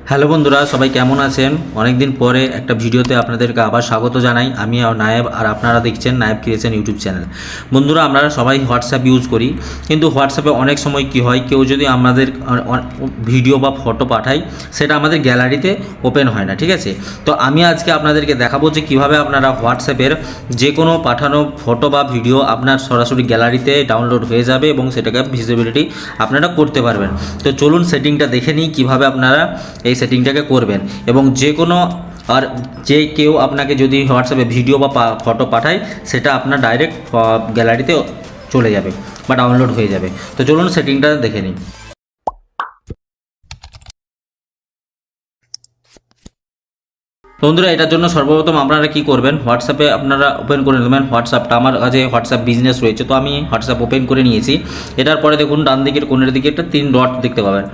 Hello বন্ধুরা, সবাই কেমন আছেন? অনেকদিন পরে একটা ভিডিওতে আপনাদেরকে আবার স্বাগত জানাই। আমি নায়েব, আর আপনারা দেখছেন নায়েব ক্রিয়েশন ইউটিউব চ্যানেল। বন্ধুরা, আমরা সবাই হোয়াটসঅ্যাপ ইউজ করি, কিন্তু হোয়াটসঅ্যাপে অনেক সময় কি হয়, কেউ যদি আমাদের ভিডিও বা ফটো পাঠায়, সেটা আমাদের গ্যালারিতে ওপেন হয় না। ঠিক আছে, তো আমি আজকে আপনাদেরকে দেখাবো যে কীভাবে আপনারা হোয়াটসঅ্যাপের যে কোনো পাঠানো ফটো বা ভিডিও আপনার সরাসরি গ্যালারিতে ডাউনলোড হয়ে যাবে এবং সেটাকে ভিজিবিলিটি আপনারা করতে পারবেন। তো চলুন সেটিংটা দেখে নিই কীভাবে আপনারা এই সেটিংটাকে করবেন। এবং যে কোনো আর যে কেউ আপনাকে যদি হোয়াটসঅ্যাপে ভিডিও বা ফটো পাঠায়, সেটা আপনার ডাইরেক্ট গ্যালারিতে চলে যাবে বা ডাউনলোড হয়ে যাবে। তো চলুন সেটিংটা দেখে নিই। বন্ধুরা, এটার জন্য সর্বপ্রথম আপনারা কি করবেন, হোয়াটসঅ্যাপে আপনারা ওপেন করে নেবেন। হোয়াটসঅ্যাপটা আমার কাছে হোয়াটসঅ্যাপ বিজনেস রয়েছে, তো আমি হোয়াটসঅ্যাপ ওপেন করে নিয়েছি। এটার পরে দেখুন ডান দিকের কোণের দিকে একটা 3 ডট দেখতে পাবেন।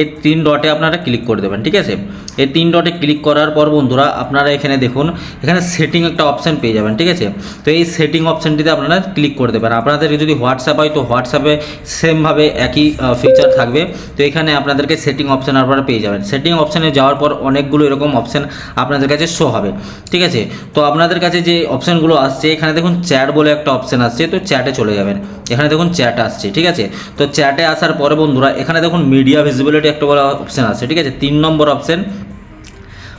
এই 3 ডটে আপনারা ক্লিক করে দেবেন। ঠিক আছে, এই 3 ডটে ক্লিক করার পর বন্ধুরা আপনারা এখানে দেখুন, এখানে সেটিং একটা অপশান পেয়ে যাবেন। ঠিক আছে, তো এই সেটিং অপশানটিতে আপনারা ক্লিক করে দেবেন। আপনাদের যদি হোয়াটসঅ্যাপ হয়, তো হোয়াটসঅ্যাপে সেমভাবে একই ফিচার থাকবে। তো এখানে আপনাদেরকে সেটিং অপশান আপনারা পেয়ে যাবেন। সেটিং অপশানে যাওয়ার পর অনেকগুলো এরকম অপশান আপনাদের কাছে শো হবে। ঠিক আছে, তো আপনাদের কাছে যে অপশানগুলো আসছে, এখানে দেখুন চ্যাট বলে একটা অপশান আসছে, তো চ্যাটে চলে যাবেন। এখানে দেখুন চ্যাট আসছে। ঠিক আছে, তো চ্যাটে আসার পরে বন্ধুরা এখানে দেখুন মিডিয়া ভিজিবিলিটি একটা বড় অপশান আছে। ঠিক আছে, 3 নম্বর অপশান।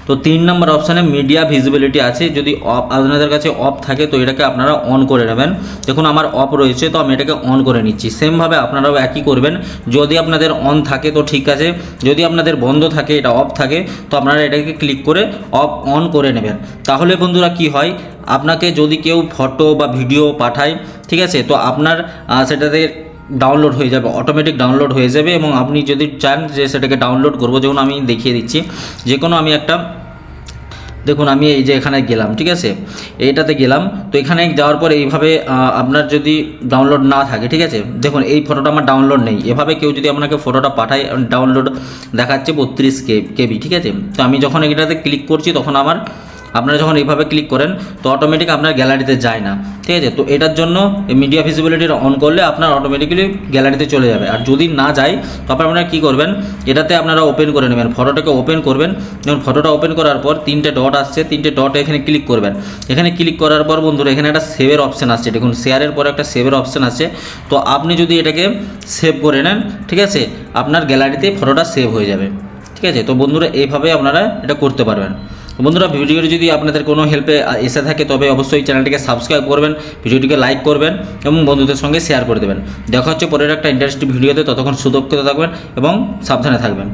তো 3 নম্বর অপশানে মিডিয়া ভিজিবিলিটি আছে। যদি আপনাদের কাছে অফ থাকে, তো এটাকে আপনারা অন করে নেবেন। দেখুন আমার অফ রয়েছে, তো আমি এটাকে অন করে নিচ্ছি। সেমভাবে আপনারাও একই করবেন। যদি আপনাদের অন থাকে তো ঠিক আছে, যদি আপনাদের বন্ধ থাকে, এটা অফ থাকে, তো আপনারা এটাকে ক্লিক করে অন করে নেবেন। তাহলে বন্ধুরা কি হয়, আপনাকে যদি কেউ ফটো বা ভিডিও পাঠায়, ঠিক আছে, তো আপনার সেটাতে ডাউনলোড হয়ে যাবে, অটোমেটিক ডাউনলোড হয়ে যাবে। এবং আপনি যদি চান যে সেটাকে ডাউনলোড করবো, যেমন আমি দেখিয়ে দিচ্ছি, যে কোনো আমি একটা, দেখুন আমি এই যে এখানে গেলাম, ঠিক আছে, এইটাতে গেলাম। তো এখানে যাওয়ার পর এইভাবে আপনার যদি ডাউনলোড না থাকে, ঠিক আছে, দেখুন এই ফটোটা আমার ডাউনলোড নেই। এভাবে কেউ যদি আপনাকে ফটোটা পাঠায়, ডাউনলোড দেখাচ্ছে 32 কেবি। ঠিক আছে, তো আমি যখন এটাতে ক্লিক করছি, তখন আপনারা যখন এইভাবে ক্লিক করেন, তো অটোমেটিক আপনার গ্যালারিতে যায় না। ঠিক আছে, তো এটার জন্য মিডিয়া ভিজিবিলিটিটা অন করলে আপনার অটোমেটিক্যালি গ্যালারিতে চলে যাবে। আর যদি না যায়, তারপর আপনারা কী করবেন, এটাতে আপনারা ওপেন করে নেবেন, ফটোটাকে ওপেন করবেন। যেমন ফটোটা ওপেন করার পর 3টে ডট আসছে, 3টে ডটে এখানে ক্লিক করবেন। এখানে ক্লিক করার পর বন্ধুরা এখানে একটা সেভের অপশান আসছে। দেখুন শেয়ারের পরে একটা সেভের অপশান আছে। তো আপনি যদি এটাকে সেভ করে নেন, ঠিক আছে, আপনার গ্যালারিতে ফটোটা সেভ হয়ে যাবে। ঠিক আছে, তো বন্ধুরা এইভাবে আপনারা এটা করতে পারবেন। বন্ধুরা, ভিডিওটি যদি আপনাদের কোনো হেল্পে এসে থাকে, তবে অবশ্যই চ্যানেলটিকে সাবস্ক্রাইব করবেন, ভিডিওটিকে লাইক করবেন এবং বন্ধুদের সঙ্গে শেয়ার করে দেবেন। দেখা হচ্ছে পরের একটা ইন্টারেস্টিং ভিডিওতে। ততক্ষণ সুদক্ষ থাকবেন এবং সাবধানে থাকবেন।